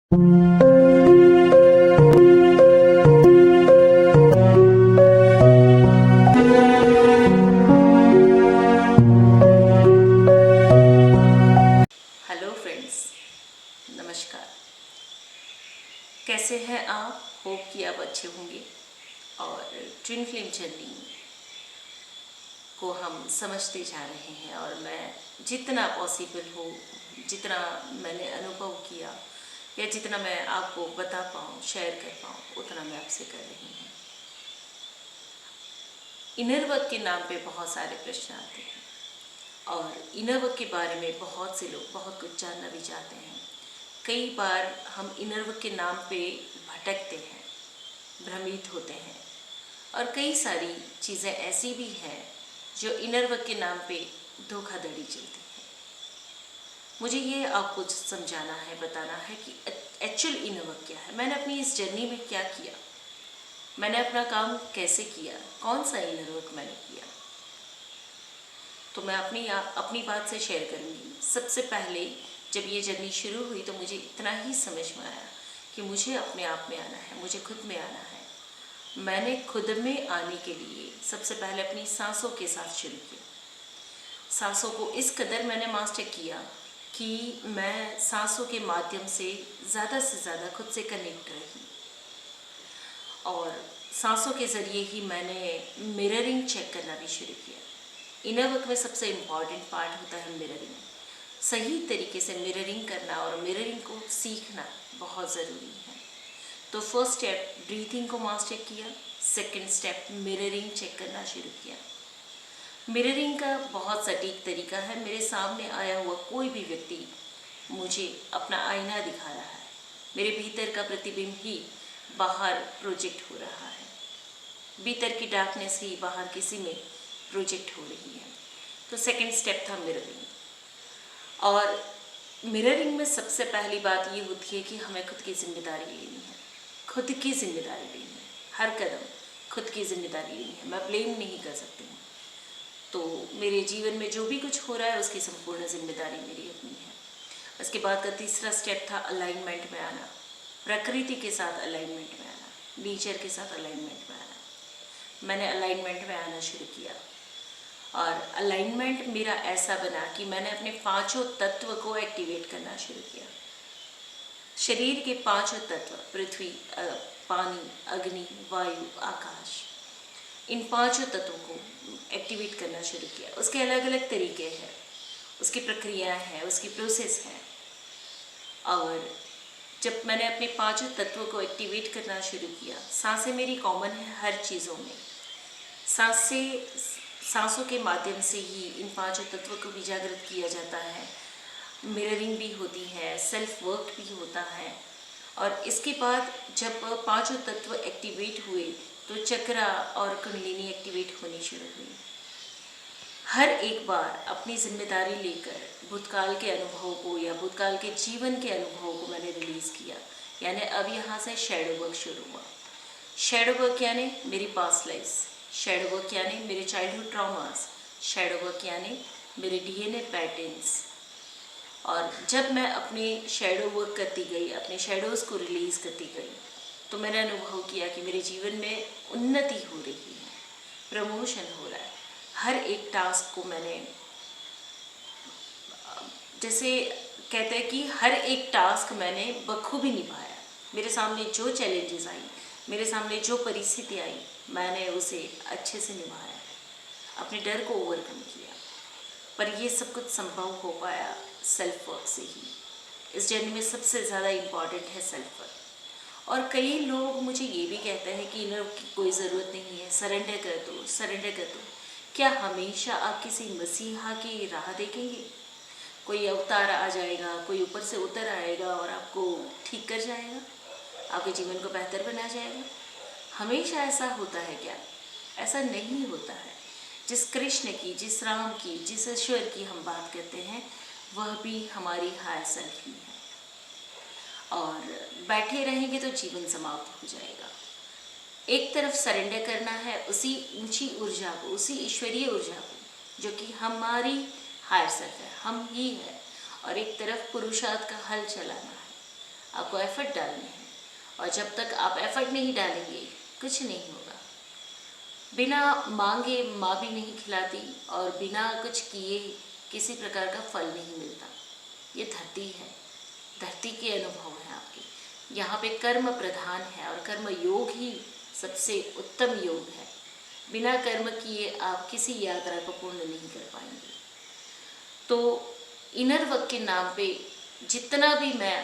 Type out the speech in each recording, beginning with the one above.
Hello friends, नमस्कार। कैसे हैं आप? होप कि आप अच्छे होंगे। और ट्विन फ्लेम जर्नी को हम समझते जा रहे हैं और मैं जितना पॉसिबल हो, जितना मैंने अनुभव किया या जितना मैं आपको बता पाऊँ, शेयर कर पाऊँ, उतना मैं आपसे कर रही हूँ। इनर वर्क के नाम पे बहुत सारे प्रश्न आते हैं और इनर वर्क के बारे में बहुत से लोग बहुत कुछ जानना भी चाहते हैं। कई बार हम इनर वर्क के नाम पे भटकते हैं, भ्रमित होते हैं और कई सारी चीज़ें ऐसी भी हैं जो इनर वर्क के नाम पे धोखाधड़ी चलती है। मुझे ये आपको समझाना है, बताना है कि एक्चुअल इनर वर्क क्या है। मैंने अपनी इस जर्नी में क्या किया, मैंने अपना काम कैसे किया, कौन सा इनर वर्क मैंने किया, तो मैं अपनी बात से शेयर करूँगी। सबसे पहले जब ये जर्नी शुरू हुई तो मुझे इतना ही समझ में आया कि मुझे अपने आप में आना है, मुझे खुद में आना है। मैंने खुद में आने के लिए सबसे पहले अपनी सांसों के साथ शुरू किया। सांसों को इस कदर मैंने मास्टर किया कि मैं सांसों के माध्यम से ज़्यादा खुद से कनेक्ट रही और सांसों के ज़रिए ही मैंने मिररिंग चेक करना भी शुरू किया। इनर वर्क में सबसे इम्पॉर्टेंट पार्ट होता है मिररिंग। सही तरीके से मिररिंग करना और मिररिंग को सीखना बहुत ज़रूरी है। तो फर्स्ट स्टेप ब्रीथिंग को मास्टर किया, सेकंड स्टेप मिररिंग चेक करना शुरू किया। मिररिंग का बहुत सटीक तरीका है। मेरे सामने आया हुआ कोई भी व्यक्ति मुझे अपना आईना दिखा रहा है, मेरे भीतर का प्रतिबिंब ही बाहर प्रोजेक्ट हो रहा है, भीतर की डार्कनेस ही बाहर किसी में प्रोजेक्ट हो रही है। तो सेकंड स्टेप था मिररिंग। और मिररिंग में सबसे पहली बात ये होती है कि हमें खुद की जिम्मेदारी लेनी है। खुद की जिम्मेदारी लेनी है, हर कदम खुद की जिम्मेदारी लेनी है। मैं ब्लेम नहीं कर सकती हूँ। तो मेरे जीवन में जो भी कुछ हो रहा है उसकी संपूर्ण जिम्मेदारी मेरी अपनी है। उसके बाद का तीसरा स्टेप था अलाइनमेंट में आना, प्रकृति के साथ अलाइनमेंट में आना, नेचर के साथ अलाइनमेंट में आना। मैंने अलाइनमेंट में आना शुरू किया और अलाइनमेंट मेरा ऐसा बना कि मैंने अपने पांचों तत्व को एक्टिवेट करना शुरू किया। शरीर के पांचों तत्व, पृथ्वी, पानी, अग्नि, वायु, आकाश, इन पांचों तत्वों को एक्टिवेट करना शुरू किया। उसके अलग अलग तरीके हैं, उसकी प्रक्रियाएं हैं, उसकी प्रोसेस है। और जब मैंने अपने पांचों तत्वों को एक्टिवेट करना शुरू किया, सांसें मेरी कॉमन है हर चीज़ों में। सांसों के माध्यम से ही इन पांचों तत्वों को भी जागृत किया जाता है। मिररिंग भी होती है, सेल्फ वर्क भी होता है। और इसके बाद जब पांचों तत्व एक्टिवेट हुए तो चक्रा और कुंडलिनी एक्टिवेट होनी शुरू हुई। हर एक बार अपनी जिम्मेदारी लेकर भूतकाल के अनुभवों को या भूतकाल के जीवन के अनुभवों को मैंने रिलीज़ किया। यानी अब यहाँ से शैडो वर्क शुरू हुआ। शैडो वर्क यानी मेरी पास्ट लाइफ, शैडो वर्क यानी मेरे चाइल्डहुड ट्रॉमास, शैडो वर्क यानी मेरे डीएनए पैटर्न्स। और जब मैं अपने शैडो वर्क करती गई, अपने शैडोज़ को रिलीज़ करती गई, तो मैंने अनुभव किया कि मेरे जीवन में उन्नति हो रही है, प्रमोशन हो रहा है। हर एक टास्क को मैंने, जैसे कहते हैं कि हर एक टास्क मैंने बखूबी निभाया। मेरे सामने जो चैलेंजेस आई, मेरे सामने जो परिस्थिति आई, मैंने उसे अच्छे से निभाया, अपने डर को ओवरकम किया। पर ये सब कुछ संभव हो पाया सेल्फ वर्क से ही। इस जर्नी में सबसे ज़्यादा इम्पॉर्टेंट है सेल्फ वर्क। और कई लोग मुझे ये भी कहते हैं कि इनर की कोई ज़रूरत नहीं है, सरेंडर कर दो, सरेंडर कर दो। क्या हमेशा आप किसी मसीहा की राह देखेंगे? कोई अवतार आ जाएगा, कोई ऊपर से उतर आएगा और आपको ठीक कर जाएगा, आपके जीवन को बेहतर बना जाएगा? हमेशा ऐसा होता है क्या? ऐसा नहीं होता है। जिस कृष्ण की, जिस राम की, जिस ईश्वर की हम बात करते हैं, वह भी हमारी हायर सेल्फ ही है। और बैठे रहेंगे तो जीवन समाप्त हो जाएगा। एक तरफ सरेंडर करना है उसी ऊंची ऊर्जा को, उसी ईश्वरीय ऊर्जा को जो कि हमारी हायर सेल्फ है, हम ही है। और एक तरफ पुरुषार्थ का हल चलाना है, आपको एफर्ट डालने हैं। और जब तक आप एफर्ट नहीं डालेंगे कुछ नहीं होगा। बिना मांगे माँ भी नहीं खिलाती और बिना कुछ किए किसी प्रकार का फल नहीं मिलता। ये धरती है, धरती के अनुभव हैं आपके। यहाँ पे कर्म प्रधान है और कर्म योग ही सबसे उत्तम योग है। बिना कर्म किए आप किसी यात्रा को पूर्ण नहीं कर पाएंगे। तो इनर वर्क के नाम पे जितना भी मैं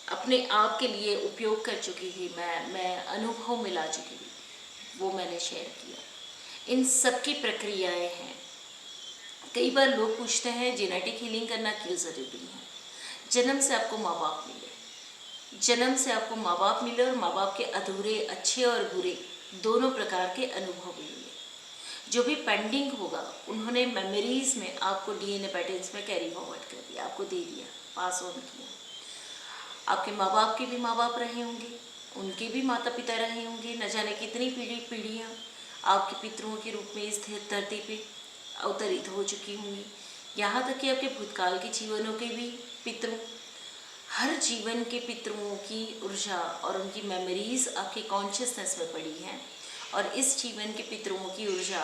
अपने आप के लिए उपयोग कर चुकी थी, मैं अनुभव मिला चुकी थी, वो मैंने शेयर किया। इन सब की प्रक्रियाएं हैं। कई बार लोग पूछते हैं जेनेटिक हीलिंग करना क्यों ज़रूरी है। जन्म से आपको माँ बाप मिले, जन्म से आपको माँ बाप मिले और माँ बाप के अधूरे अच्छे और बुरे दोनों प्रकार के अनुभव मिले। जो भी पेंडिंग होगा उन्होंने मेमोरीज में आपको डीएनए पैटर्न्स में कैरी फॉरवर्ड कर दिया, आपको दे दिया, पास ऑन किया। आपके माँ बाप के भी माँ बाप रहे होंगे, उनके भी माता पिता रहे होंगे, न जाने कितनी पीढ़ियाँ आपके पितरों के रूप में इस धरती पे अवतरित हो चुकी होंगी। यहाँ तक कि आपके भूतकाल के जीवनों के भी पितरों, हर जीवन के पितरों की ऊर्जा और उनकी मेमोरीज आपके कॉन्शियसनेस में पड़ी हैं। और इस जीवन के पितरों की ऊर्जा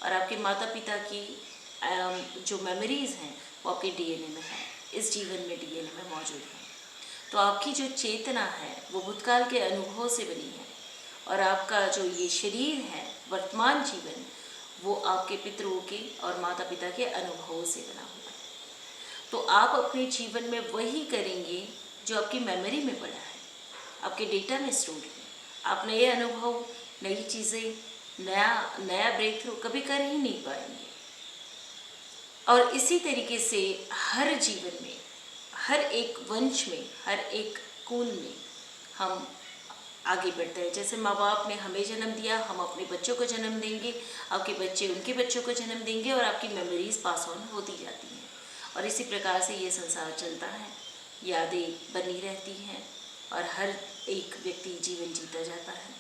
और आपके माता पिता की जो मेमोरीज हैं वो आपके डीएनए में है, इस जीवन में डीएनए में मौजूद है। तो आपकी जो चेतना है वो भूतकाल के अनुभव से बनी है और आपका जो ये शरीर है, वर्तमान जीवन, वो आपके पितरों के और माता पिता के अनुभवों से बना हुआ है। तो आप अपने जीवन में वही करेंगे जो आपकी मेमोरी में पड़ा है, आपके डेटा में स्टोर है। आप नए अनुभव, नई चीज़ें, नया ब्रेक थ्रू कभी कर ही नहीं पाएंगे। और इसी तरीके से हर जीवन में, हर एक वंश में, हर एक कुल में हम आगे बढ़ते हैं। जैसे माँ बाप ने हमें जन्म दिया, हम अपने बच्चों को जन्म देंगे, आपके बच्चे उनके बच्चों को जन्म देंगे और आपकी मेमोरीज पास ऑन होती जाती हैं। और इसी प्रकार से ये संसार चलता है, यादें बनी रहती हैं और हर एक व्यक्ति जीवन जीता जाता है।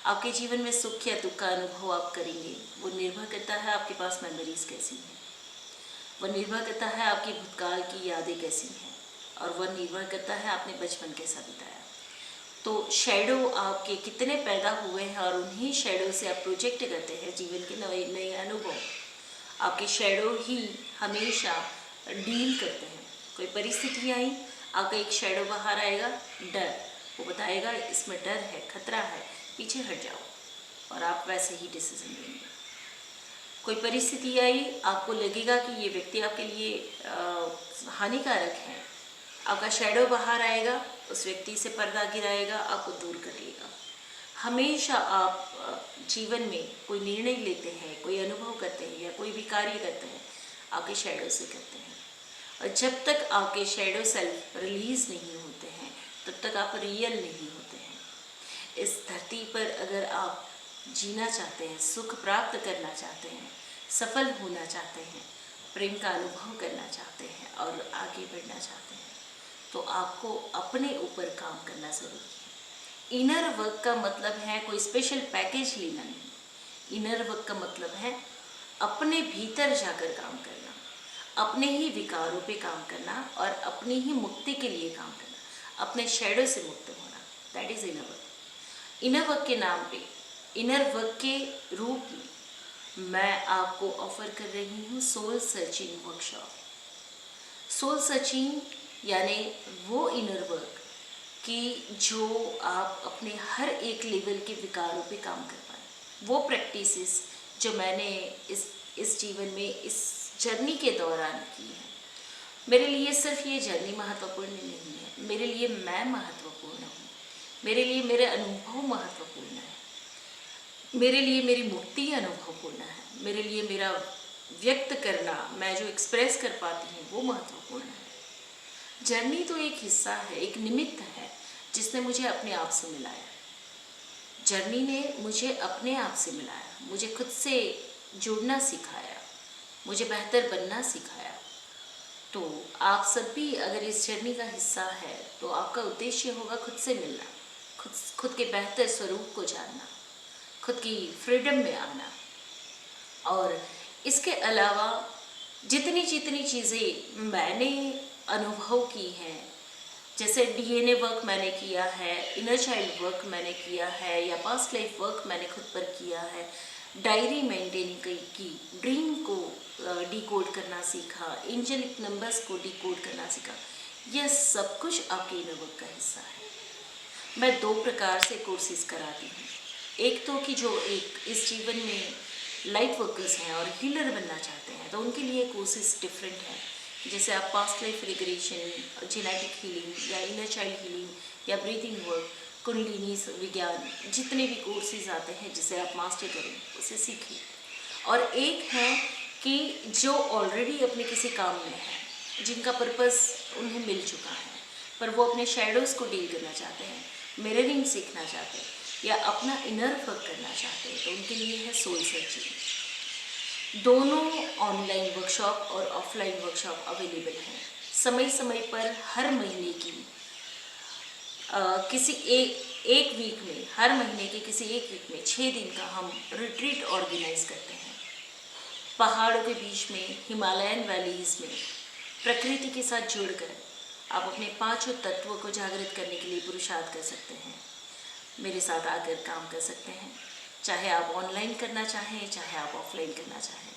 आपके जीवन में सुख या दुख का अनुभव आप करेंगे, वो निर्भर करता है आपके पास मेमोरीज कैसी हैं, वो निर्भर करता है आपकी भूतकाल की यादें कैसी हैं, और वह निर्भर करता है आपने बचपन कैसा बिताया। तो शैडो आपके कितने पैदा हुए हैं और उन्हीं शैडो से आप प्रोजेक्ट करते हैं जीवन के नए नए अनुभव। आपके शैडो ही हमेशा डील करते हैं। कोई परिस्थिति आई, आपका एक शैडो बाहर आएगा, डर, वो बताएगा इसमें डर है, खतरा है, पीछे हट जाओ, और आप वैसे ही डिसीजन लेंगे। कोई परिस्थिति आई, आपको लगेगा कि ये व्यक्ति आपके लिए हानिकारक है, आपका शैडो बाहर आएगा, उस व्यक्ति से पर्दा गिराएगा, आपको दूर कर लेगा। हमेशा आप जीवन में कोई निर्णय लेते हैं, कोई अनुभव करते हैं या कोई भी कार्य करते हैं, आपके शैडो से करते हैं। और जब तक आपके शैडो सेल्फ रिलीज नहीं होते हैं तब तक आप रियल नहीं होते हैं। इस धरती पर अगर आप जीना चाहते हैं, सुख प्राप्त करना चाहते हैं, सफल होना चाहते हैं, प्रेम का अनुभव करना चाहते हैं और आगे बढ़ना चाहते हैं, तो आपको अपने ऊपर काम करना ज़रूरी है। इनर वर्क का मतलब है कोई स्पेशल पैकेज लेना नहीं। इनर वर्क का मतलब है अपने भीतर जाकर काम करना, अपने ही विकारों पे काम करना और अपनी ही मुक्ति के लिए काम करना, अपने शैडो से मुक्त होना। That is inner work. Inner work के नाम पे, इनर वर्क के रूप में मैं आपको ऑफर कर रही हूँ soul searching workshop. Soul searching यानी वो इनर वर्क कि जो आप अपने हर एक लेवल के विकारों पे काम कर पाए। वो प्रैक्टिसेस जो मैंने इस जीवन में, इस जर्नी के दौरान की है। मेरे लिए सिर्फ ये जर्नी महत्वपूर्ण नहीं है, मेरे लिए मैं महत्वपूर्ण हूँ, मेरे लिए मेरे अनुभव महत्वपूर्ण है, मेरे लिए मेरी मुक्ति अनुभवपूर्ण है, मेरे लिए मेरा व्यक्त करना, मैं जो एक्सप्रेस कर पाती हूँ वो महत्वपूर्ण है। जर्नी तो एक हिस्सा है, एक निमित्त है जिसने मुझे अपने आप से मिलाया। जर्नी ने मुझे अपने आप से मिलाया, मुझे खुद से जुड़ना सिखाया, मुझे बेहतर बनना सिखाया। तो आप सब भी अगर इस जर्नी का हिस्सा है तो आपका उद्देश्य होगा खुद से मिलना, खुद के बेहतर स्वरूप को जानना, खुद की फ्रीडम में आना। और इसके अलावा जितनी जितनी चीज़ें मैंने अनुभव की हैं जैसे डीएनए वर्क मैंने किया है, इनर चाइल्ड वर्क मैंने किया है, या पास्ट लाइफ वर्क मैंने खुद पर किया है, डायरी मेंटेन की, ड्रीम को डिकोड करना सीखा, एंजेलिक नंबर्स को डिकोड करना सीखा, यह सब कुछ आपके इनर वर्क का हिस्सा है। मैं 2 प्रकार से कोर्सेज कराती हूँ। एक तो कि जो एक इस जीवन में लाइट वर्कर्स हैं और हीलर बनना चाहते हैं, तो उनके लिए कोर्सेज डिफरेंट हैं। जैसे आप past life regression, genetic healing या इनर चाइल्ड हीलिंग या ब्रीथिंग वर्क, कुंडलिनी विज्ञान, जितने भी कोर्सेज आते हैं जिसे आप मास्टर करें उसे सीखिए। और एक है कि जो ऑलरेडी अपने किसी काम में है, जिनका पर्पस उन्हें मिल चुका है, पर वो अपने शेडोज़ को डील करना चाहते हैं, मिररिंग सीखना चाहते हैं या अपना इनर वर्क करना चाहते हैं, तो उनके लिए है सोल सर्चिंग। दोनों ऑनलाइन वर्कशॉप और ऑफलाइन वर्कशॉप अवेलेबल हैं। समय समय पर हर महीने की किसी एक वीक में, हर महीने के किसी एक वीक में 6 दिन का हम रिट्रीट ऑर्गेनाइज करते हैं। पहाड़ों के बीच में, हिमालयन वैलीज़ में प्रकृति के साथ जुड़कर आप अपने 5 तत्वों को जागृत करने के लिए पुरुषार्थ कर सकते हैं। मेरे साथ आकर काम कर सकते हैं, चाहे आप ऑनलाइन करना चाहें, चाहे आप ऑफलाइन करना चाहें।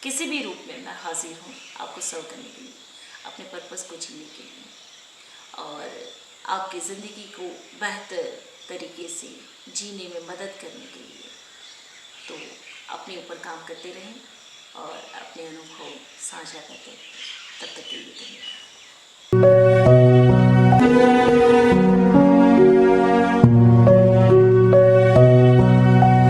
किसी भी रूप में मैं हाजिर हूँ आपको सर्व करने के लिए, अपने पर्पस को जीने के लिए और आपकी ज़िंदगी को बेहतर तरीके से जीने में मदद करने के लिए। तो अपने ऊपर काम करते रहें और अपने अनुभव साझा करते रहें। तब तक के लिए धन्यवाद।